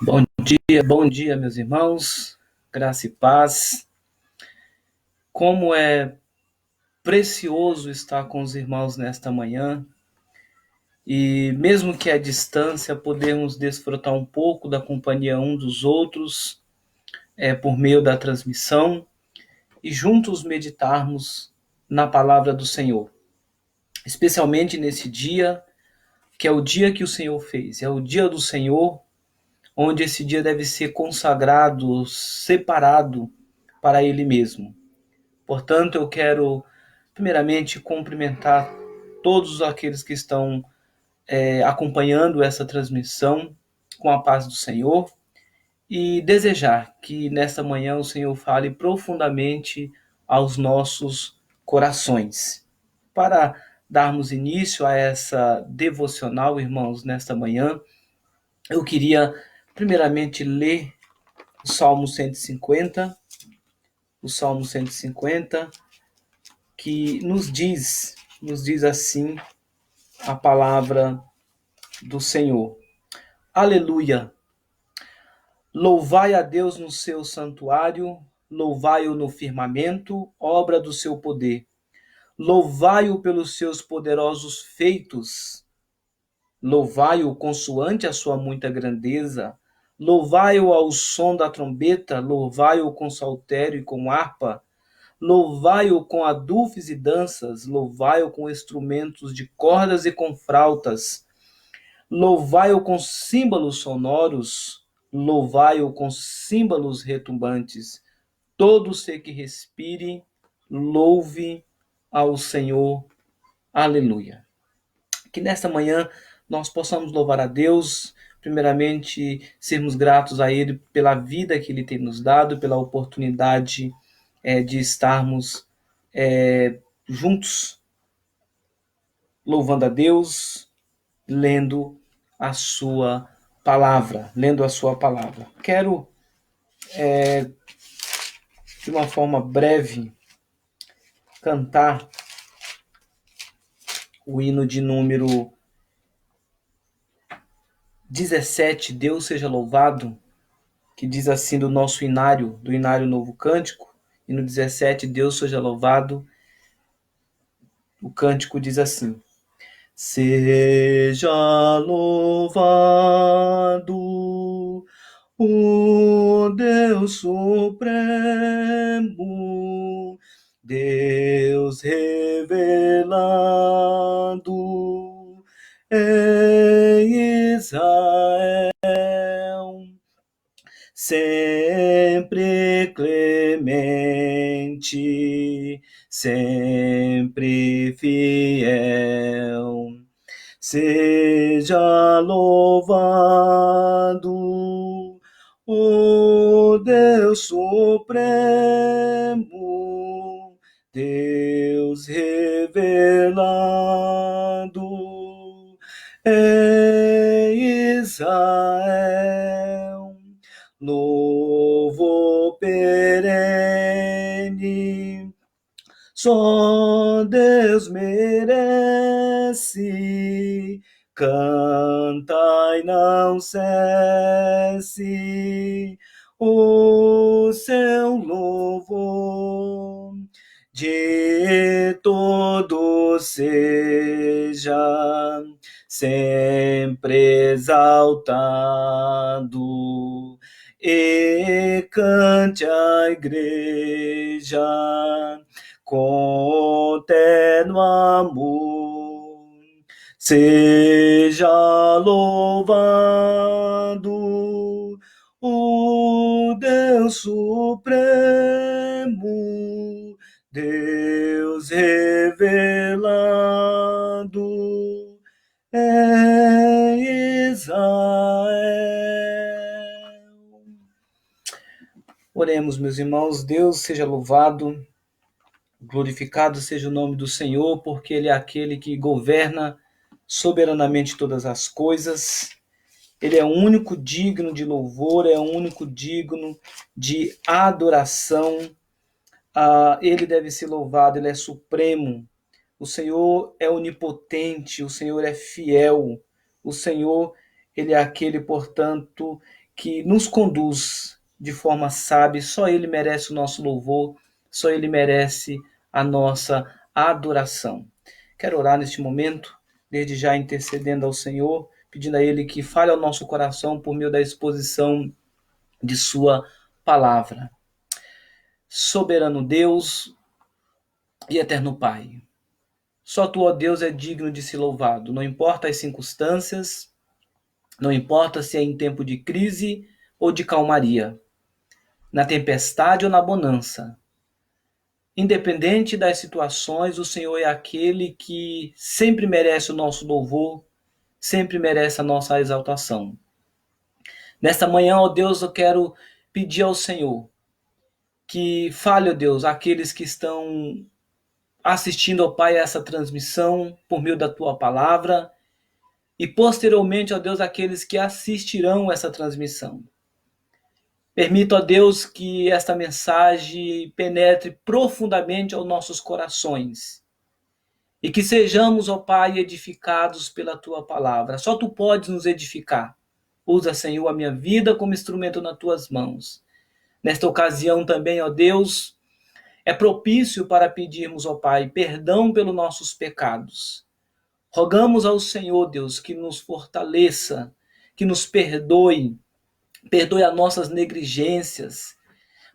Bom dia, meus irmãos, graça e paz. Como é precioso estar com os irmãos nesta manhã e, mesmo que à distância, podermos desfrutar um pouco da companhia um dos outros, por meio da transmissão e juntos meditarmos na palavra do Senhor, especialmente nesse dia, que é o dia que o Senhor fez, é o dia do Senhor, onde esse dia deve ser consagrado, separado para Ele mesmo. Portanto, eu quero, primeiramente, cumprimentar todos aqueles que estão acompanhando essa transmissão com a paz do Senhor e desejar que nesta manhã o Senhor fale profundamente aos nossos corações. Para darmos início a essa devocional, irmãos, nesta manhã, eu queria, primeiramente, ler o Salmo 150, que nos diz assim a palavra do Senhor. Aleluia! Louvai a Deus no seu santuário, louvai-o no firmamento, obra do seu poder. Louvai-o pelos seus poderosos feitos, louvai-o consoante a sua muita grandeza, louvai-o ao som da trombeta, louvai-o com saltério e com harpa, louvai-o com adufes e danças, louvai-o com instrumentos de cordas e com flautas, louvai-o com símbolos sonoros, louvai-o com símbolos retumbantes. Todo ser que respire, louve ao Senhor. Aleluia. Que nesta manhã nós possamos louvar a Deus, primeiramente sermos gratos a Ele pela vida que Ele tem nos dado, pela oportunidade de estarmos juntos, louvando a Deus, lendo a sua palavra. Quero, de uma forma breve, cantar o hino de número 17, Deus seja louvado, que diz assim do nosso inário, do inário Novo Cântico, e no 17, Deus seja louvado, o cântico diz assim: seja louvado o Deus supremo, Deus revelado em Israel, sempre clemente, sempre fiel. Seja louvado o Deus supremo, Deus revelado em Israel. Louvor perene, só Deus merece. Canta e não cesse o seu louvor, de todo seja sempre exaltado, e cante a igreja com terno amor. Seja louvado o Deus supremo, Deus revelado em Israel. Oremos, meus irmãos. Deus seja louvado, glorificado seja o nome do Senhor, porque Ele é aquele que governa soberanamente todas as coisas. Ele é o único digno de louvor, é o único digno de adoração. Ele deve ser louvado, Ele é supremo. O Senhor é onipotente, o Senhor é fiel. O Senhor, Ele é aquele, portanto, que nos conduz de forma sábia. Só Ele merece o nosso louvor, só Ele merece a nossa adoração. Quero orar neste momento, desde já intercedendo ao Senhor, pedindo a Ele que fale ao nosso coração por meio da exposição de Sua palavra. Soberano Deus e eterno Pai, só Tu, ó Deus, é digno de ser louvado. Não importa as circunstâncias, não importa se é em tempo de crise ou de calmaria, na tempestade ou na bonança. Independente das situações, o Senhor é aquele que sempre merece o nosso louvor, sempre merece a nossa exaltação. Nesta manhã, ó Deus, eu quero pedir ao Senhor que fale, ó Deus, aqueles que estão assistindo, ó Pai, a essa transmissão por meio da Tua palavra e posteriormente, ó Deus, aqueles que assistirão essa transmissão. Permita, ó Deus, que esta mensagem penetre profundamente aos nossos corações e que sejamos, ó Pai, edificados pela Tua palavra. Só Tu podes nos edificar. Usa, Senhor, a minha vida como instrumento nas Tuas mãos. Nesta ocasião também, ó Deus, é propício para pedirmos, ó Pai, perdão pelos nossos pecados. Rogamos ao Senhor, Deus, que nos fortaleça, que nos perdoe as nossas negligências.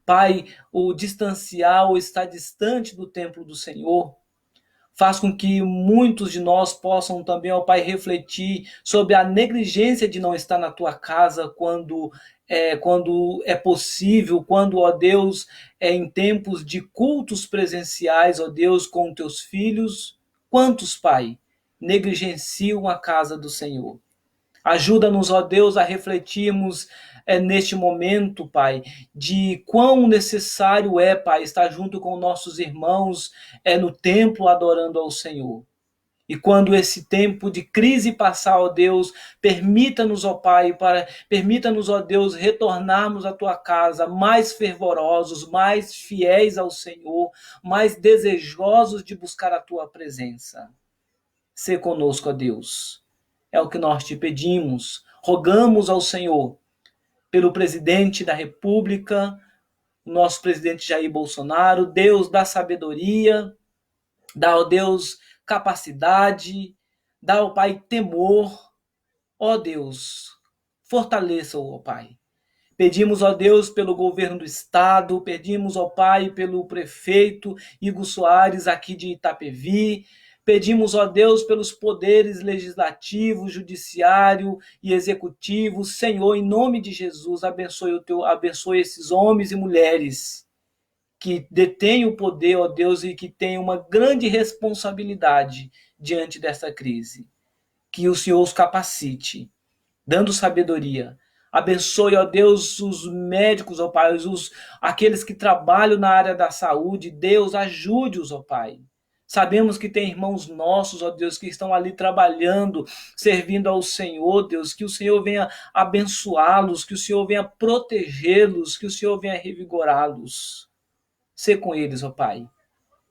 Pai, o distanciar ou estar distante do templo do Senhor faz com que muitos de nós possam também, ó Pai, refletir sobre a negligência de não estar na Tua casa quando é possível, quando, ó Deus, em tempos de cultos presenciais, ó Deus, com Teus filhos. Quantos, Pai, negligenciam a casa do Senhor? Ajuda-nos, ó Deus, a refletirmos neste momento, Pai, de quão necessário é, Pai, estar junto com nossos irmãos no templo adorando ao Senhor. E quando esse tempo de crise passar, ó Deus, permita-nos, ó Pai, permita-nos, ó Deus, retornarmos à Tua casa mais fervorosos, mais fiéis ao Senhor, mais desejosos de buscar a Tua presença. Sê conosco, ó Deus. É o que nós te pedimos. Rogamos ao Senhor pelo presidente da República, nosso presidente Jair Bolsonaro. Deus, dá sabedoria, dá, ó Deus, capacidade, dá, ó Pai, temor. Ó Deus, fortaleça-o, ó Pai. Pedimos, ó Deus, pelo governo do estado, pedimos, ó Pai, pelo prefeito Igor Soares aqui de Itapevi. Pedimos, ó Deus, pelos poderes legislativo, judiciário e executivo. Senhor, em nome de Jesus, abençoe esses homens e mulheres que detêm o poder, ó Deus, e que têm uma grande responsabilidade diante dessa crise. Que o Senhor os capacite, dando sabedoria. Abençoe, ó Deus, os médicos, ó Pai, aqueles que trabalham na área da saúde. Deus, ajude-os, ó Pai. Sabemos que tem irmãos nossos, ó Deus, que estão ali trabalhando, servindo ao Senhor, Deus, que o Senhor venha abençoá-los, que o Senhor venha protegê-los, que o Senhor venha revigorá-los. Sê com eles, ó Pai.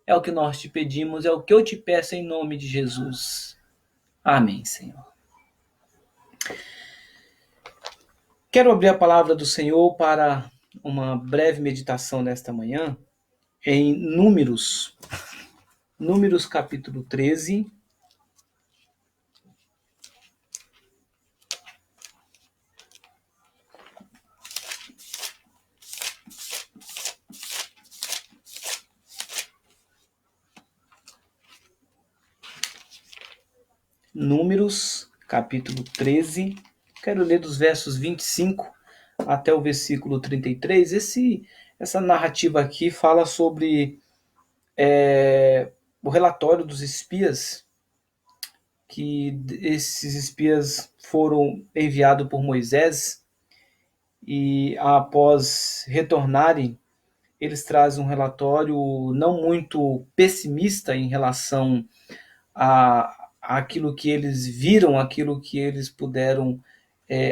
É o que nós te pedimos, é o que eu te peço em nome de Jesus. Amém, Senhor. Quero abrir a palavra do Senhor para uma breve meditação nesta manhã em Números capítulo 13. Números capítulo 13. Quero ler dos versos 25 até o versículo 33. Essa narrativa aqui fala sobre o relatório dos espias, que esses espias foram enviados por Moisés e após retornarem, eles trazem um relatório não muito pessimista em relação àquilo que eles viram, aquilo que eles puderam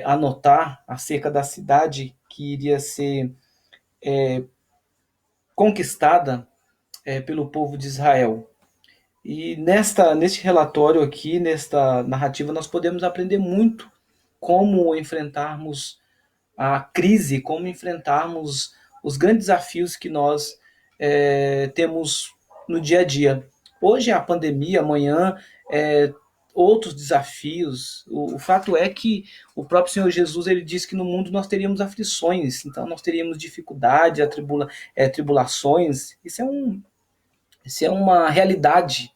anotar acerca da cidade que iria ser conquistada pelo povo de Israel. E neste relatório aqui, nesta narrativa, nós podemos aprender muito como enfrentarmos a crise, como enfrentarmos os grandes desafios que nós temos no dia a dia. Hoje é a pandemia, amanhã outros desafios. O fato é que o próprio Senhor Jesus ele disse que no mundo nós teríamos aflições, então nós teríamos dificuldade, tribulações. Isso é uma realidade.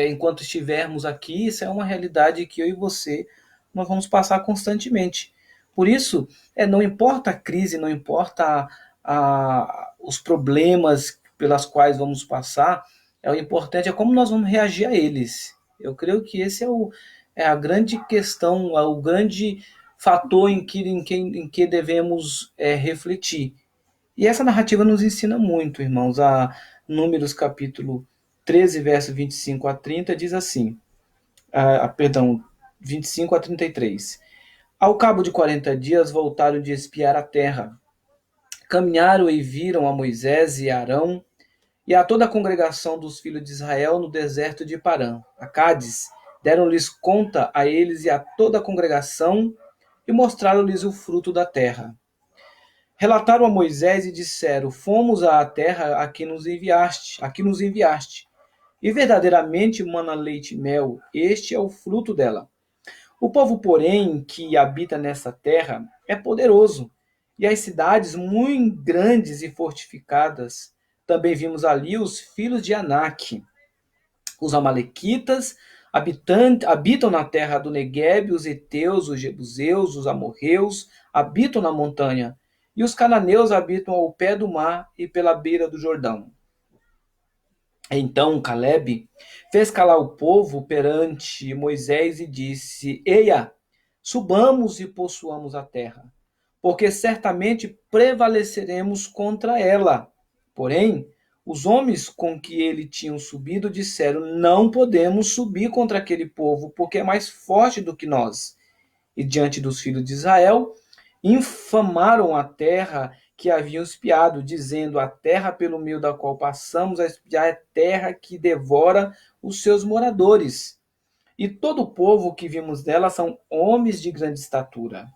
Enquanto estivermos aqui, isso é uma realidade que eu e você nós vamos passar constantemente. Por isso, não importa a crise, não importa os problemas pelas quais vamos passar, o importante é como nós vamos reagir a eles. Eu creio que esse é a grande questão, o grande fator em que devemos refletir. E essa narrativa nos ensina muito, irmãos. A Números capítulo 13, verso 25 a 30, diz assim, perdão, 25 a 33. Ao cabo de 40 dias voltaram de espiar a terra. Caminharam e viram a Moisés e a Arão e a toda a congregação dos filhos de Israel no deserto de Parã, a Cádiz. Deram-lhes conta a eles e a toda a congregação e mostraram-lhes o fruto da terra. Relataram a Moisés e disseram: Fomos à terra a que nos enviaste, e verdadeiramente mana leite e mel, este é o fruto dela. O povo, porém, que habita nessa terra é poderoso, e as cidades muito grandes e fortificadas. Também vimos ali os filhos de Anak. Os amalequitas habitam na terra do Neguebe, os heteus, os jebuseus, os amorreus habitam na montanha, e os cananeus habitam ao pé do mar e pela beira do Jordão. Então Caleb fez calar o povo perante Moisés e disse: Eia, subamos e possuamos a terra, porque certamente prevaleceremos contra ela. Porém, os homens com que ele tinham subido disseram: Não podemos subir contra aquele povo, porque é mais forte do que nós. E diante dos filhos de Israel, infamaram a terra que haviam espiado, dizendo: A terra pelo meio da qual passamos a espiar é terra que devora os seus moradores. E todo o povo que vimos nela são homens de grande estatura.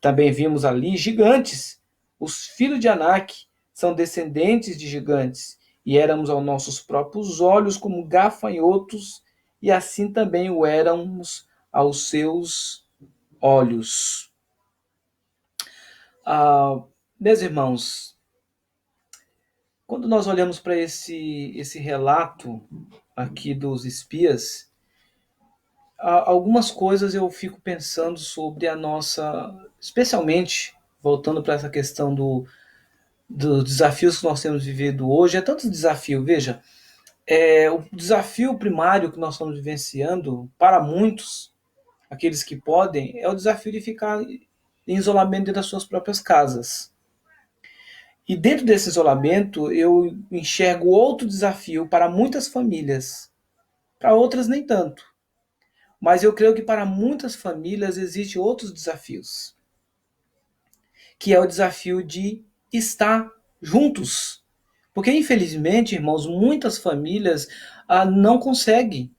Também vimos ali gigantes. Os filhos de Anak são descendentes de gigantes, e éramos aos nossos próprios olhos como gafanhotos, e assim também o éramos aos seus olhos. Meus irmãos, quando nós olhamos para esse relato aqui dos espias, algumas coisas eu fico pensando sobre a nossa, especialmente voltando para essa questão dos desafios que nós temos vivido hoje. É tanto desafio, veja, o desafio primário que nós estamos vivenciando, para muitos, aqueles que podem, é o desafio de ficar em isolamento dentro das suas próprias casas. E dentro desse isolamento, eu enxergo outro desafio para muitas famílias, para outras nem tanto. Mas eu creio que para muitas famílias existem outros desafios, que é o desafio de estar juntos. Porque, infelizmente, irmãos, muitas famílias não conseguem.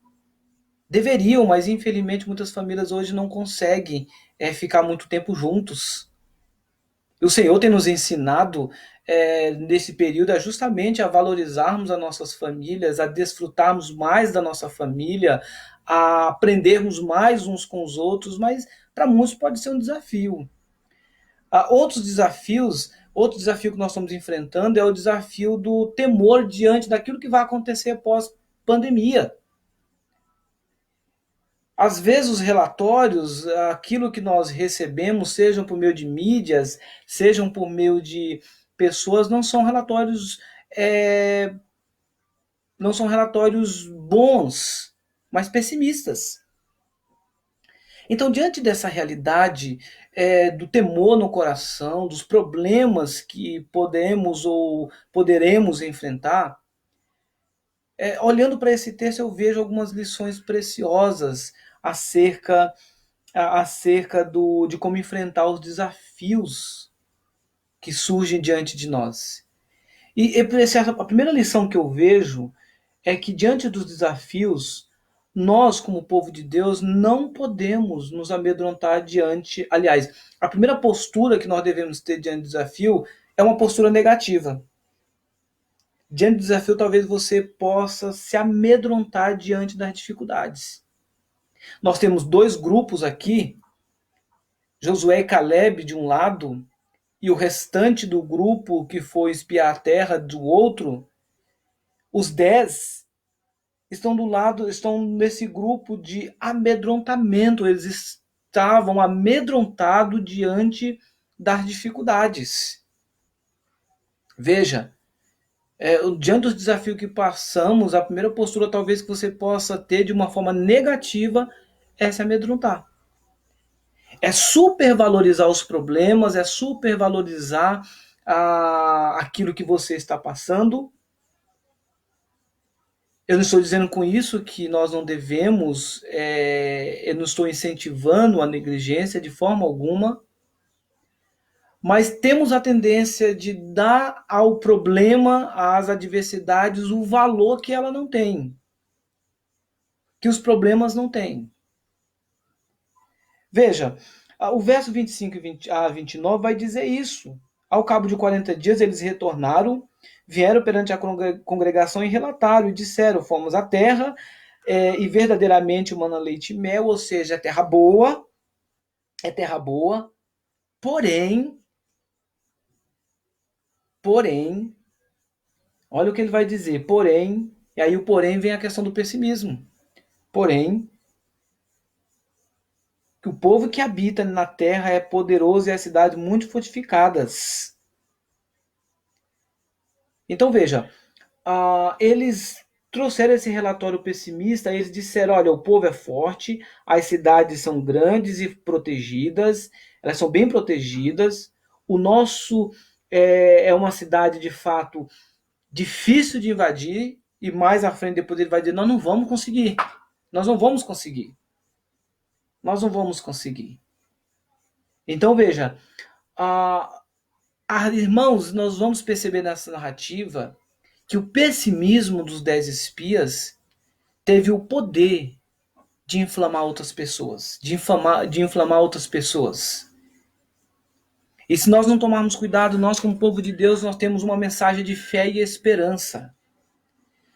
Deveriam, mas infelizmente muitas famílias hoje não conseguem ficar muito tempo juntos. E o Senhor tem nos ensinado nesse período justamente a valorizarmos as nossas famílias, a desfrutarmos mais da nossa família, a aprendermos mais uns com os outros, mas para muitos pode ser um desafio. Outro desafio que nós estamos enfrentando é o desafio do temor diante daquilo que vai acontecer após pandemia. Às vezes os relatórios, aquilo que nós recebemos, sejam por meio de mídias, sejam por meio de pessoas, não são relatórios bons, mas pessimistas. Então, diante dessa realidade do temor no coração, dos problemas que podemos ou poderemos enfrentar, olhando para esse texto, eu vejo algumas lições preciosas acerca de como enfrentar os desafios que surgem diante de nós. E a primeira lição que eu vejo é que diante dos desafios, Nós, como povo de Deus, não podemos nos amedrontar diante. Aliás, a primeira postura que nós devemos ter diante do desafio é uma postura negativa. Diante do desafio, talvez você possa se amedrontar diante das dificuldades. Nós temos dois grupos aqui, Josué e Caleb de um lado, e o restante do grupo que foi espiar a terra do outro. Os 10 estão do lado, estão nesse grupo de amedrontamento. Eles estavam amedrontados diante das dificuldades. Veja, diante dos desafios que passamos, a primeira postura talvez que você possa ter de uma forma negativa é se amedrontar. É supervalorizar os problemas, é supervalorizar aquilo que você está passando. Eu não estou dizendo com isso que nós não devemos, eu não estou incentivando a negligência de forma alguma, mas temos a tendência de dar ao problema, às adversidades, o valor que ela não tem, que os problemas não têm. Veja, o verso 25 a 29 vai dizer isso. Ao cabo de 40 dias eles retornaram, vieram perante a congregação e relataram, e disseram, fomos à terra, e verdadeiramente mana leite e mel, ou seja, é terra boa, porém, olha o que ele vai dizer, porém, e aí o porém vem a questão do pessimismo, porém, que o povo que habita na terra é poderoso e as cidades muito fortificadas. Então veja, eles trouxeram esse relatório pessimista, eles disseram, olha, o povo é forte, as cidades são grandes e protegidas, elas são bem protegidas, o nosso é uma cidade, de fato, difícil de invadir, e mais à frente, depois ele vai dizer, nós não vamos conseguir, nós não vamos conseguir, nós não vamos conseguir. Então veja, irmãos, nós vamos perceber nessa narrativa que o pessimismo dos 10 espias teve o poder de inflamar outras pessoas, de inflamar outras pessoas. E se nós não tomarmos cuidado, nós como povo de Deus, nós temos uma mensagem de fé e esperança.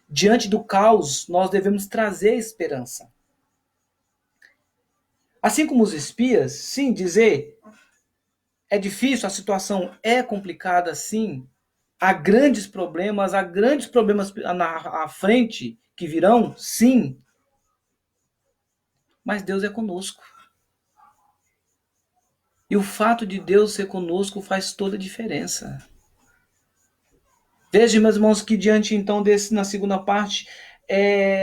Diante do caos, nós devemos trazer esperança. Assim como os espias, sim, dizer é difícil, a situação é complicada, sim, há grandes problemas à frente que virão, sim, mas Deus é conosco. E o fato de Deus ser conosco faz toda a diferença. Veja, meus irmãos, que diante então na segunda parte,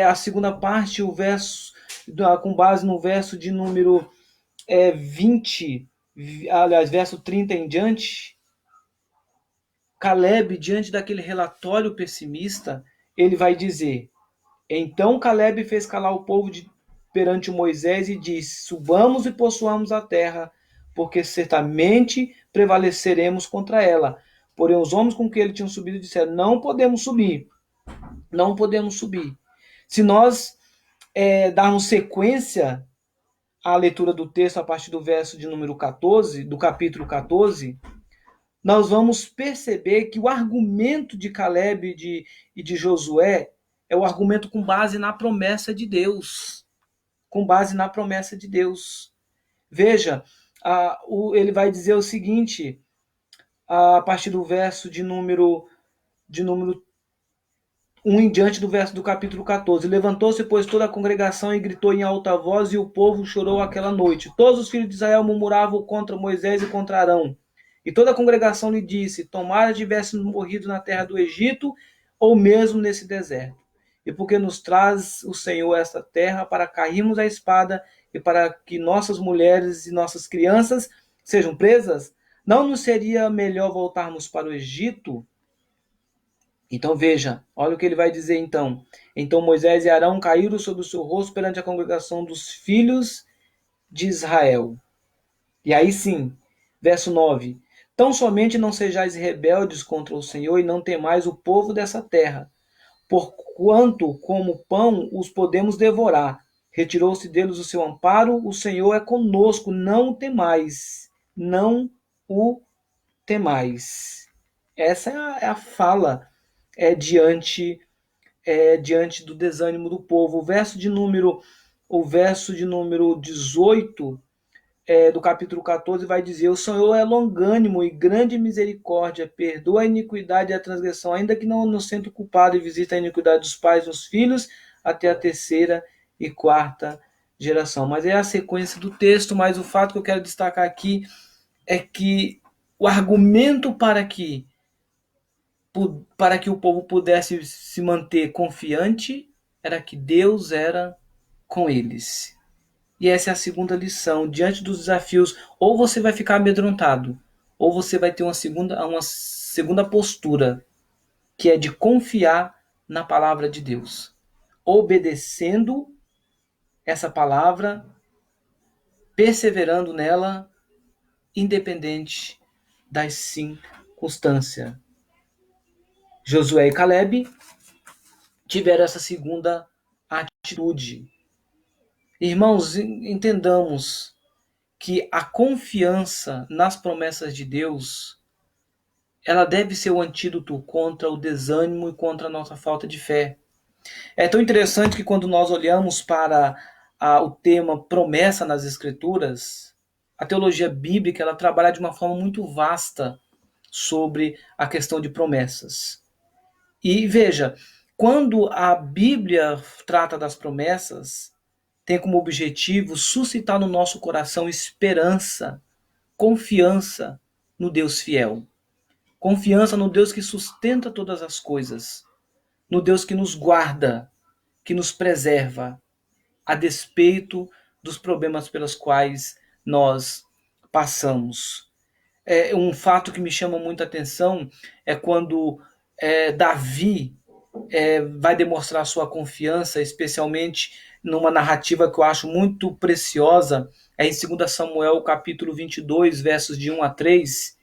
a segunda parte, o verso, com base no verso de número 20, aliás, verso 30 em diante, Caleb, diante daquele relatório pessimista, ele vai dizer, então Caleb fez calar o povo perante Moisés e disse, subamos e possuamos a terra, porque certamente prevaleceremos contra ela. Porém, os homens com que ele tinha subido disseram, não podemos subir, não podemos subir. Se nós darmos sequência à leitura do texto a partir do verso de número 14, do capítulo 14, nós vamos perceber que o argumento de Caleb e de Josué é o argumento com base na promessa de Deus. Com base na promessa de Deus. Veja, ele vai dizer o seguinte, a partir do verso de número 1 em diante do verso do capítulo 14. Levantou-se, pois, toda a congregação e gritou em alta voz, e o povo chorou aquela noite. Todos os filhos de Israel murmuravam contra Moisés e contra Arão. E toda a congregação lhe disse, tomara tivéssemos morrido na terra do Egito, ou mesmo nesse deserto. E porque nos traz o Senhor esta terra para cairmos a espada e para que nossas mulheres e nossas crianças sejam presas, não nos seria melhor voltarmos para o Egito? Então veja, olha o que ele vai dizer então. Então Moisés e Arão caíram sobre o seu rosto perante a congregação dos filhos de Israel. E aí sim, verso 9. Tão somente não sejais rebeldes contra o Senhor e não temais o povo dessa terra, porquanto como pão os podemos devorar. Retirou-se deles o seu amparo, o Senhor é conosco, não o temais, não o temais. Essa é a fala diante do desânimo do povo. O verso de número 18 do capítulo 14 vai dizer: o Senhor é longânimo e grande misericórdia, perdoa a iniquidade e a transgressão, ainda que não inocente o culpado, e visita a iniquidade dos pais nos filhos, até a terceira e quarta geração. Mas é a sequência do texto, mas o fato que eu quero destacar aqui é que o argumento para que o povo pudesse se manter confiante era que Deus era com eles. E essa é a segunda lição. Diante dos desafios, ou você vai ficar amedrontado, ou você vai ter uma segunda postura, que é de confiar na palavra de Deus, obedecendo essa palavra, perseverando nela, independente das circunstâncias. Josué e Caleb tiveram essa segunda atitude. Irmãos, entendamos que a confiança nas promessas de Deus, ela deve ser o antídoto contra o desânimo e contra a nossa falta de fé. É tão interessante que quando nós olhamos para o tema promessa nas Escrituras, a teologia bíblica ela trabalha de uma forma muito vasta sobre a questão de promessas. E veja, quando a Bíblia trata das promessas, tem como objetivo suscitar no nosso coração esperança, confiança no Deus fiel. Confiança no Deus que sustenta todas as coisas, no Deus que nos guarda, que nos preserva, a despeito dos problemas pelos quais nós passamos. Um fato que me chama muita atenção é quando Davi vai demonstrar sua confiança, especialmente numa narrativa que eu acho muito preciosa, em 2 Samuel capítulo 22, versos de 1 a 3,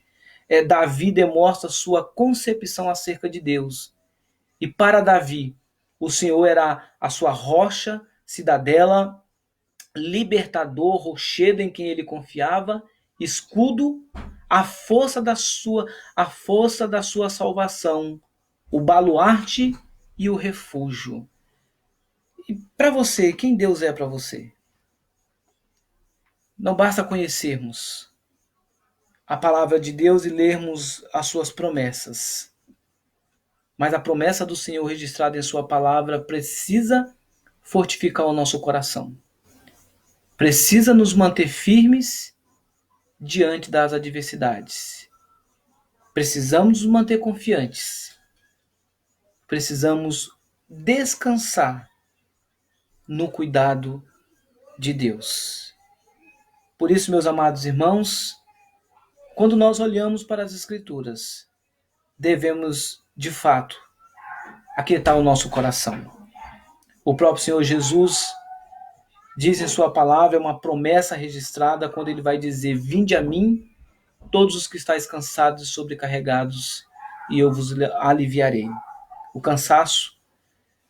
Davi demonstra sua concepção acerca de Deus. E para Davi, o Senhor era a sua rocha, cidadela, libertador, rochedo em quem ele confiava, escudo, a força da sua salvação, o baluarte e o refúgio. E para você, quem Deus é para você? Não basta conhecermos a palavra de Deus e lermos as suas promessas. Mas a promessa do Senhor registrada em sua palavra precisa fortificar o nosso coração. Precisa nos manter firmes diante das adversidades. Precisamos nos manter confiantes. Precisamos descansar no cuidado de Deus. Por isso, meus amados irmãos, quando nós olhamos para as Escrituras, devemos, de fato, aquietar o nosso coração. O próprio Senhor Jesus diz em sua palavra, é uma promessa registrada, quando ele vai dizer: vinde a mim, todos os que estáis cansados e sobrecarregados, e eu vos aliviarei. O cansaço,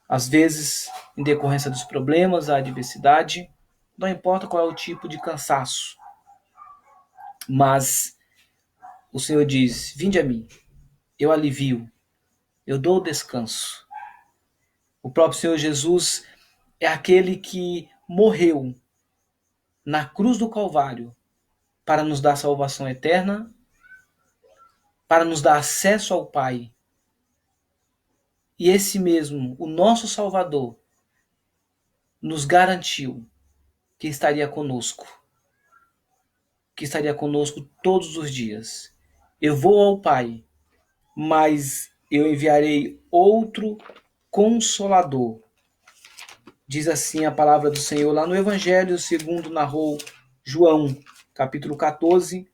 às vezes, em decorrência dos problemas, a adversidade, não importa qual é o tipo de cansaço, mas o Senhor diz: vinde a mim, eu alivio, eu dou descanso. O próprio Senhor Jesus é aquele que morreu na cruz do Calvário para nos dar salvação eterna, para nos dar acesso ao Pai. E esse mesmo, o nosso Salvador, nos garantiu que estaria conosco todos os dias. Eu vou ao Pai, mas eu enviarei outro Consolador. Diz assim a palavra do Senhor lá no Evangelho, segundo narrou João, capítulo 14,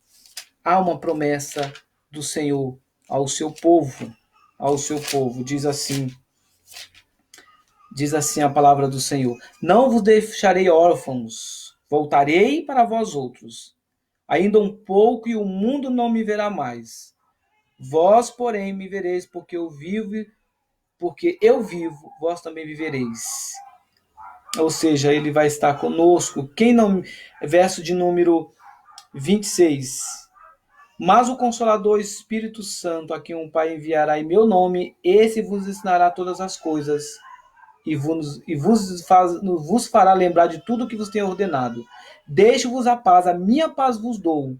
há uma promessa do Senhor ao seu povo, diz assim a palavra do Senhor: não vos deixarei órfãos, voltarei para vós outros. Ainda um pouco e o mundo não me verá mais. Vós, porém, me vereis, porque eu vivo porque eu vivo, vós também vivereis. Ou seja, ele vai estar conosco. Quem não. Verso de número 26. Mas o Consolador Espírito Santo, a quem o Pai enviará em meu nome, esse vos ensinará todas as coisas vos fará lembrar de tudo que vos tenho ordenado. Deixo-vos a paz, a minha paz vos dou.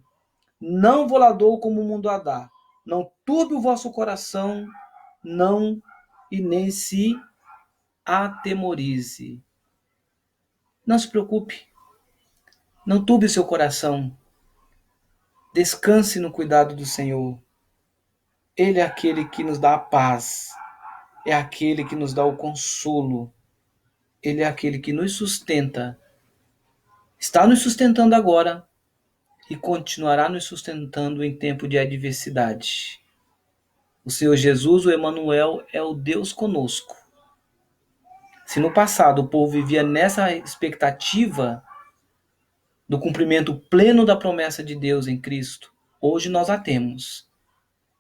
Não vou lá dou como o mundo a dá. Não turbe o vosso coração, não e nem se atemorize. Não se preocupe, não turbe o seu coração. Descanse no cuidado do Senhor. Ele é aquele que nos dá a paz, é aquele que nos dá o consolo, ele é aquele que nos sustenta. Está nos sustentando agora e continuará nos sustentando em tempo de adversidade. O Senhor Jesus, o Emanuel, é o Deus conosco. Se no passado o povo vivia nessa expectativa do cumprimento pleno da promessa de Deus em Cristo, hoje nós a temos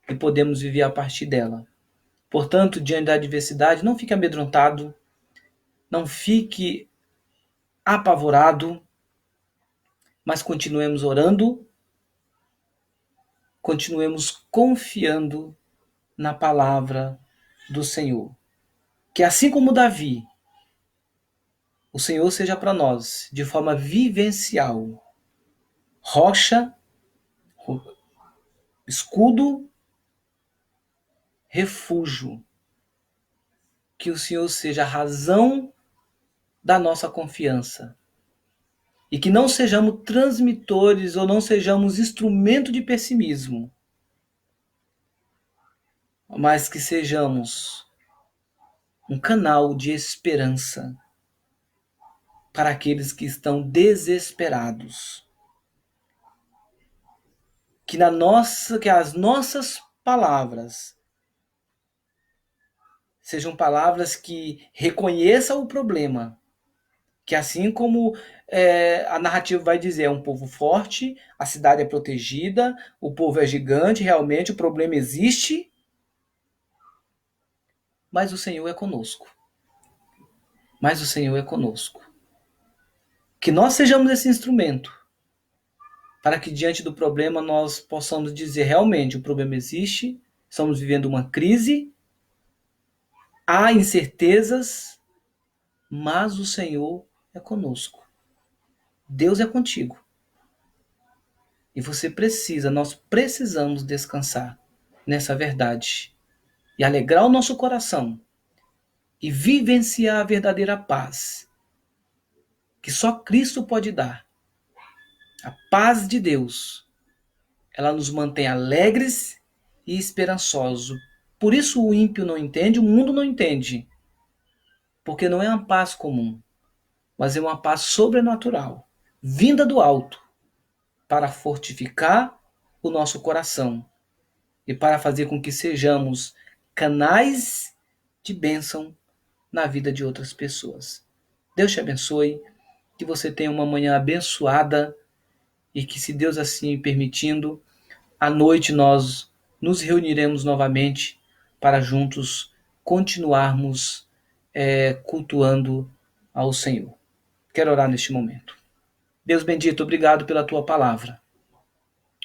e podemos viver a partir dela. Portanto, diante da adversidade, não fique amedrontado, não fique apavorado, mas continuemos orando, continuemos confiando na palavra do Senhor. Que assim como Davi, o Senhor seja para nós, de forma vivencial, rocha, escudo, refúgio. Que o Senhor seja a razão da nossa confiança. E que não sejamos transmitores ou não sejamos instrumento de pessimismo, mas que sejamos um canal de esperança para aqueles que estão desesperados. Que as nossas palavras sejam palavras que reconheçam o problema, que assim como a narrativa vai dizer, é um povo forte, a cidade é protegida, o povo é gigante, realmente o problema existe, mas o Senhor é conosco. Mas o Senhor é conosco. Que nós sejamos esse instrumento para que diante do problema nós possamos dizer realmente o problema existe, estamos vivendo uma crise, há incertezas, mas o Senhor é conosco. Deus é contigo. E nós precisamos descansar nessa verdade e alegrar o nosso coração e vivenciar a verdadeira paz que só Cristo pode dar. A paz de Deus, ela nos mantém alegres e esperançosos. Por isso o ímpio não entende, o mundo não entende. Porque não é uma paz comum, mas é uma paz sobrenatural, vinda do alto, para fortificar o nosso coração e para fazer com que sejamos canais de bênção na vida de outras pessoas. Deus te abençoe, que você tenha uma manhã abençoada e que, se Deus assim permitindo, à noite nós nos reuniremos novamente para juntos continuarmos cultuando ao Senhor. Quero orar neste momento. Deus bendito, obrigado pela tua palavra.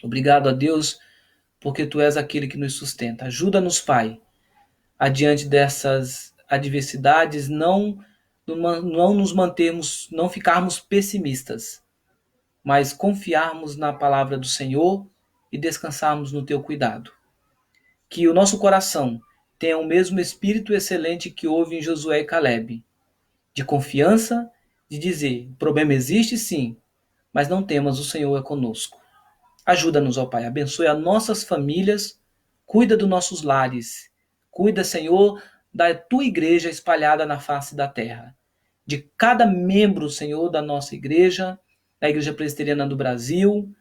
Obrigado a Deus, porque tu és aquele que nos sustenta. Ajuda-nos, Pai, adiante dessas adversidades, não nos mantermos, não ficarmos pessimistas, mas confiarmos na palavra do Senhor e descansarmos no teu cuidado. Que o nosso coração tenha o mesmo espírito excelente que houve em Josué e Calebe, de confiança, de dizer, o problema existe sim, mas não temas, o Senhor é conosco. Ajuda-nos, ó Pai, abençoe as nossas famílias, cuida dos nossos lares, cuida, Senhor, da tua igreja espalhada na face da terra, de cada membro, Senhor, da nossa igreja, da Igreja Presbiteriana do Brasil,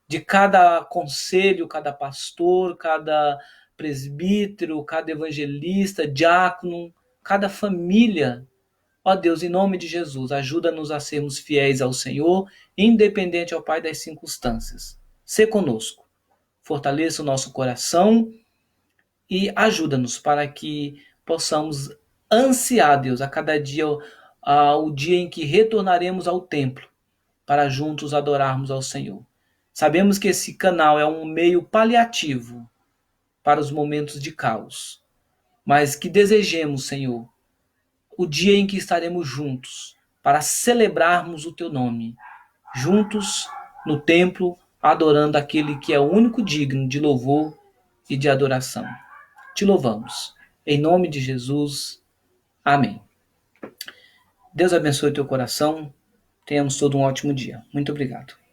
de cada conselho, cada pastor, cada presbítero, cada evangelista, diácono, cada família. Ó Deus, em nome de Jesus, ajuda-nos a sermos fiéis ao Senhor, independente, ó Pai, das circunstâncias. Sê conosco, fortaleça o nosso coração e ajuda-nos para que possamos ansiar, Deus, a cada dia, o dia em que retornaremos ao templo para juntos adorarmos ao Senhor. Sabemos que esse canal é um meio paliativo para os momentos de caos, mas que desejemos, Senhor, o dia em que estaremos juntos para celebrarmos o teu nome, juntos no templo, adorando aquele que é o único digno de louvor e de adoração. Te louvamos. Em nome de Jesus. Amém. Deus abençoe o teu coração. Tenhamos todo um ótimo dia. Muito obrigado.